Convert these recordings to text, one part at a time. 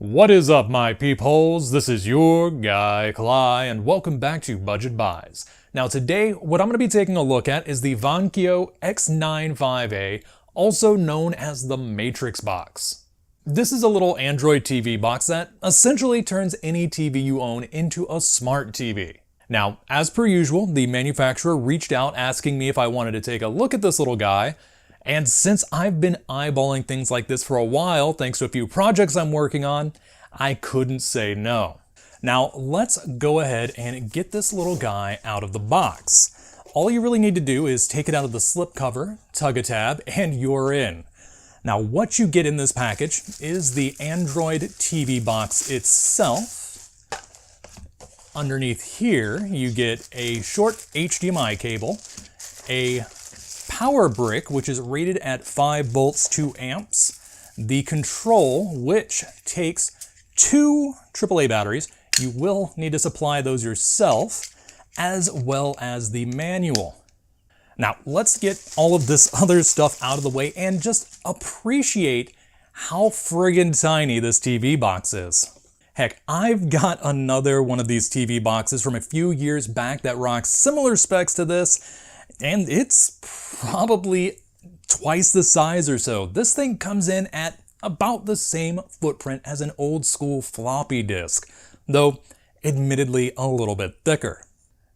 What is up, my peepholes? This is your guy, Cly, and welcome back to Budget Buys. Now today, what I'm going to be taking a look at is the Vankyo X95A, also known as the MatrixBox. This is a little Android TV box that essentially turns any TV you own into a smart TV. Now, as per usual, the manufacturer reached out asking me if I wanted to take a look at this little guy. And since I've been eyeballing things like this for a while, thanks to a few projects I'm working on, I couldn't say no. Now, let's go ahead and get this little guy out of the box. All you really need to do is take it out of the slipcover, tug a tab, and you're in. Now, what you get in this package is the Android TV box itself. Underneath here, you get a short HDMI cable, a power brick, which is rated at 5 volts, 2 amps, the control, which takes 2 AAA batteries. You will need to supply those yourself, as well as the manual. Now, let's get all of this other stuff out of the way and just appreciate how friggin' tiny this TV box is. Heck, I've got another one of these TV boxes from a few years back that rocks similar specs to this, and it's probably twice the size or so. This thing comes in at about the same footprint as an old school floppy disk, though admittedly a little bit thicker.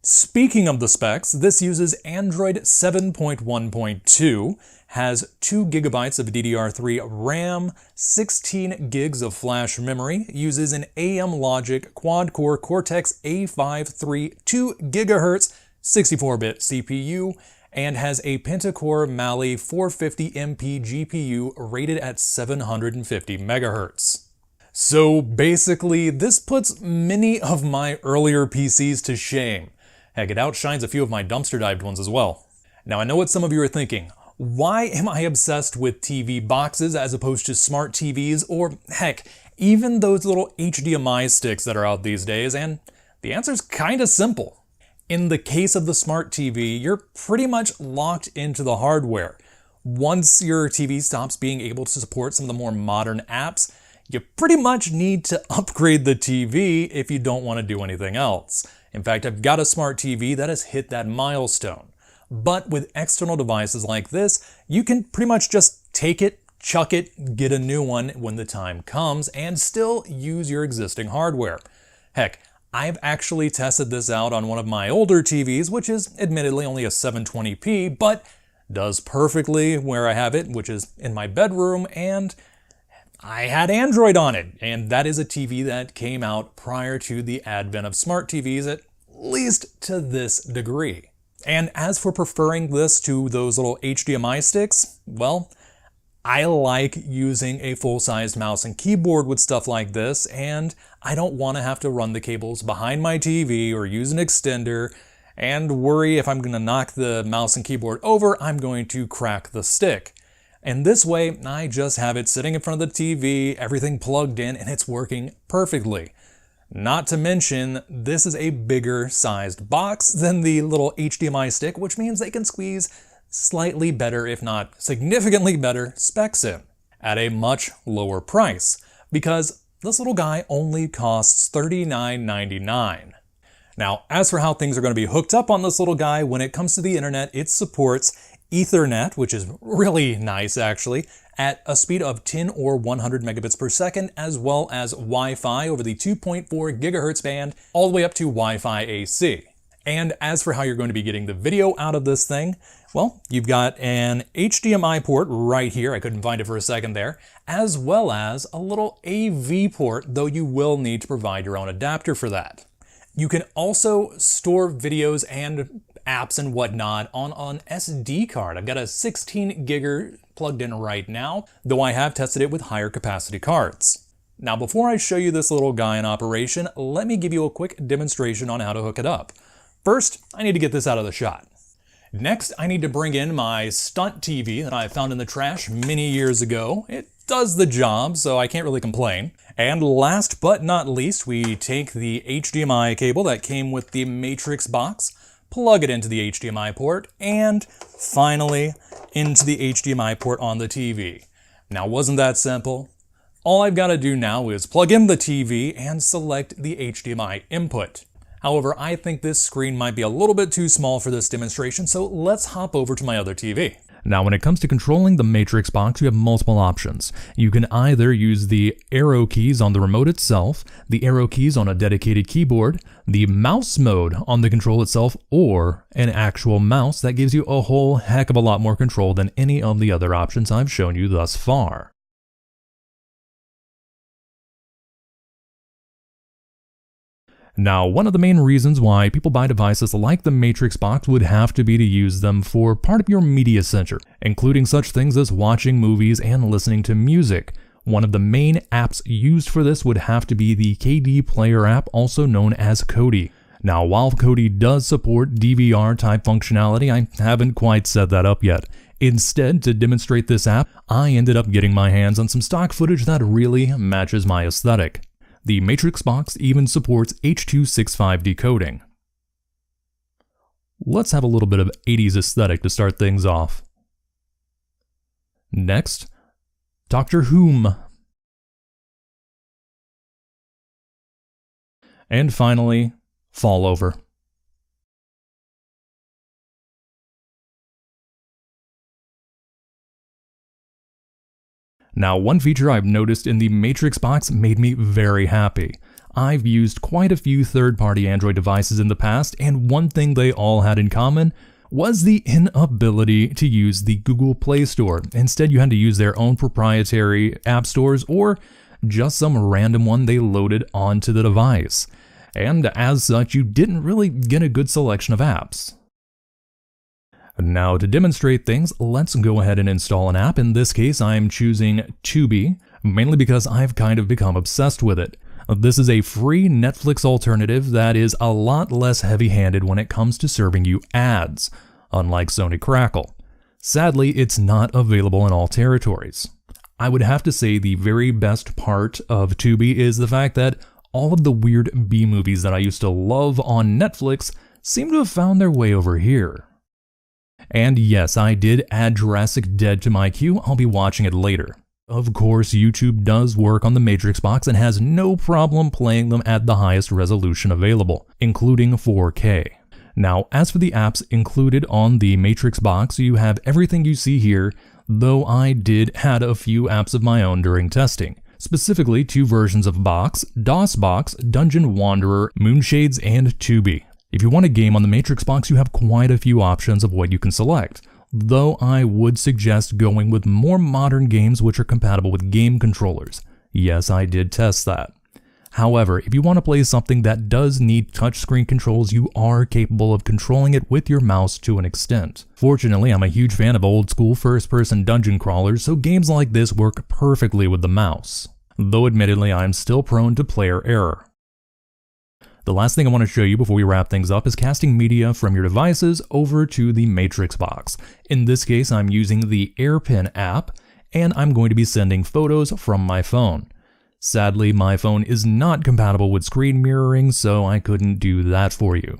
Speaking of the specs, this uses Android 7.1.2, has 2 gigabytes of DDR3 RAM, 16 gigs of flash memory, uses an AM Logic quad-core Cortex A53 2 GHz 64-bit CPU, and has a pentacore Mali 450MP GPU rated at 750 MHz. So basically, this puts many of my earlier PCs to shame. Heck, it outshines a few of my dumpster-dived ones as well. Now I know what some of you are thinking. Why am I obsessed with TV boxes as opposed to smart TVs, or heck, even those little HDMI sticks that are out these days? And the answer's kinda simple. In the case of the smart TV, you're pretty much locked into the hardware. Once your TV stops being able to support some of the more modern apps, you pretty much need to upgrade the TV if you don't want to do anything else. In fact, I've got a smart TV that has hit that milestone. But with external devices like this, you can pretty much just take it, chuck it, get a new one when the time comes, and still use your existing hardware. Heck, I've actually tested this out on one of my older TVs, which is admittedly only a 720p, but does perfectly where I have it, which is in my bedroom, and I had Android on it. And that is a TV that came out prior to the advent of smart TVs, at least to this degree. And as for preferring this to those little HDMI sticks, well, I like using a full-sized mouse and keyboard with stuff like this, and I don't want to have to run the cables behind my TV or use an extender and worry if I'm going to knock the mouse and keyboard over, I'm going to crack the stick. And this way, I just have it sitting in front of the TV, everything plugged in, and it's working perfectly. Not to mention, this is a bigger sized box than the little HDMI stick, which means they can squeeze slightly better, if not significantly better, specs in at a much lower price, because this little guy only costs $39.99. Now, as for how things are going to be hooked up on this little guy, when it comes to the internet, it supports Ethernet, which is really nice actually, at a speed of 10 or 100 megabits per second, as well as Wi-Fi over the 2.4 gigahertz band, all the way up to Wi-Fi AC. And as for how you're going to be getting the video out of this thing, well, you've got an HDMI port right here, I couldn't find it for a second there, as well as a little AV port, though you will need to provide your own adapter for that. You can also store videos and apps and whatnot on an SD card. I've got a 16 gigger plugged in right now, though I have tested it with higher capacity cards. Now, before I show you this little guy in operation, let me give you a quick demonstration on how to hook it up. First, I need to get this out of the shot. Next, I need to bring in my stunt TV that I found in the trash many years ago. It does the job, so I can't really complain. And last but not least, we take the HDMI cable that came with the MatrixBox, plug it into the HDMI port, and finally into the HDMI port on the TV. Now, wasn't that simple? All I've got to do now is plug in the TV and select the HDMI input. However, I think this screen might be a little bit too small for this demonstration, so let's hop over to my other TV. Now, when it comes to controlling the MatrixBox, you have multiple options. You can either use the arrow keys on the remote itself, the arrow keys on a dedicated keyboard, the mouse mode on the control itself, or an actual mouse that gives you a whole heck of a lot more control than any of the other options I've shown you thus far. Now, one of the main reasons why people buy devices like the MatrixBox would have to be to use them for part of your media center, including such things as watching movies and listening to music. One of the main apps used for this would have to be the KD Player app, also known as Kodi. Now, while Kodi does support DVR type functionality, I haven't quite set that up yet. Instead, to demonstrate this app, I ended up getting my hands on some stock footage that really matches my aesthetic. The MatrixBox even supports H.265 decoding. Let's have a little bit of 80s aesthetic to start things off. Next, Doctor Whom. And finally, Fall Over. Now, one feature I've noticed in the MatrixBox made me very happy. I've used quite a few third-party Android devices in the past, and one thing they all had in common was the inability to use the Google Play Store. Instead, you had to use their own proprietary app stores or just some random one they loaded onto the device. And as such, you didn't really get a good selection of apps. Now, to demonstrate things, let's go ahead and install an app. In this case, I'm choosing Tubi, mainly because I've kind of become obsessed with it. This is a free Netflix alternative that is a lot less heavy-handed when it comes to serving you ads, unlike Sony Crackle. Sadly, it's not available in all territories. I would have to say the very best part of Tubi is the fact that all of the weird B-movies that I used to love on Netflix seem to have found their way over here. And yes, I did add Jurassic Dead to my queue. I'll be watching it later. Of course, YouTube does work on the MatrixBox and has no problem playing them at the highest resolution available, including 4K. Now, as for the apps included on the MatrixBox, you have everything you see here, though I did add a few apps of my own during testing. Specifically, 2 versions of Box, DOSBox, Dungeon Wanderer, Moonshades, and Tubi. If you want a game on the MatrixBox, you have quite a few options of what you can select, though I would suggest going with more modern games which are compatible with game controllers. Yes, I did test that. However, if you want to play something that does need touchscreen controls, you are capable of controlling it with your mouse to an extent. Fortunately, I'm a huge fan of old-school first-person dungeon crawlers, so games like this work perfectly with the mouse. Though admittedly, I'm still prone to player error. The last thing I want to show you before we wrap things up is casting media from your devices over to the MatrixBox. In this case, I'm using the AirPin app, and I'm going to be sending photos from my phone. Sadly, my phone is not compatible with screen mirroring, so I couldn't do that for you.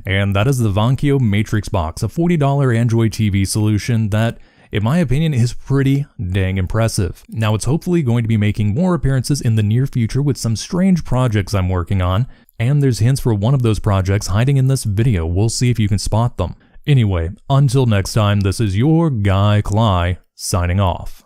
And that is the Vankyo MatrixBox, a $40 Android TV solution that, in my opinion, is pretty dang impressive. Now, it's hopefully going to be making more appearances in the near future with some strange projects I'm working on, and there's hints for one of those projects hiding in this video. We'll see if you can spot them. Anyway, until next time, this is your guy Cly, signing off.